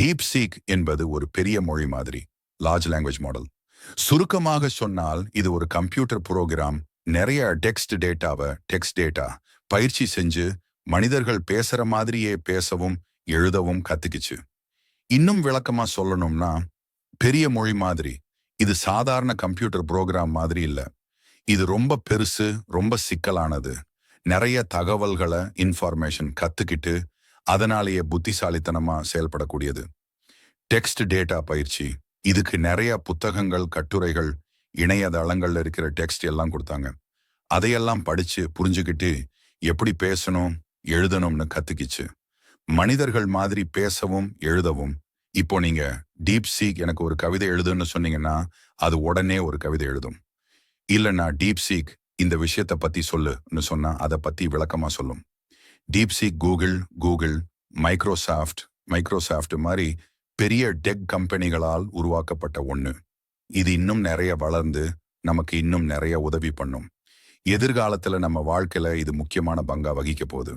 DeepSeek என்பது ஒரு பெரிய மொழி மாதிரி, லார்ஜ் லாங்குவேஜ் மாடல். சுருக்கமாக சொன்னால் இது ஒரு கம்ப்யூட்டர் புரோகிராம். நிறைய டெக்ஸ்ட் டேட்டா பயிற்சி செஞ்சு மனிதர்கள் பேசுற மாதிரியே பேசவும் எழுதவும் கத்துக்கிச்சு. இன்னும் விளக்கமா சொல்லணும்னா, பெரிய மொழி மாதிரி இது சாதாரண கம்ப்யூட்டர் புரோகிராம் மாதிரி இல்ல. இது ரொம்ப பெருசு, ரொம்ப சிக்கலானது. நிறைய தகவல்களை இன்ஃபார்மேஷன் கத்துக்கிட்டு அதனாலேயே புத்திசாலித்தனமா செயல்படக்கூடியது. டெக்ஸ்ட் டேட்டா பயிற்சி, இதுக்கு நிறைய புத்தகங்கள், கட்டுரைகள், இணையதளங்கள்ல இருக்கிற டெக்ஸ்ட் எல்லாம் கொடுத்தாங்க. அதையெல்லாம் படிச்சு புரிஞ்சுக்கிட்டு எப்படி பேசணும், எழுதணும்னு கத்துக்கிச்சு. மனிதர்கள் மாதிரி பேசவும் எழுதவும். இப்போ நீங்க டீப்சீக் எனக்கு ஒரு கவிதை எழுதுன்னு சொன்னீங்கன்னா அது உடனே ஒரு கவிதை எழுதும். இல்லைன்னா டீப்சீக் இந்த விஷயத்தை பத்தி சொல்லுன்னு சொன்னா அதை பத்தி விளக்கமா சொல்லும். டீப்சீக் கூகுள், மைக்ரோசாஃப்ட் மாதிரி பெரிய டெக் கம்பெனிகளால் உருவாக்கப்பட்ட ஒண்ணு. இது இன்னும் நிறைய வளர்ந்து நமக்கு இன்னும் நிறைய உதவி பண்ணும். எதிர்காலத்துல நம்ம வாழ்க்கையில இது முக்கியமான பங்கா வகிக்க போகுது.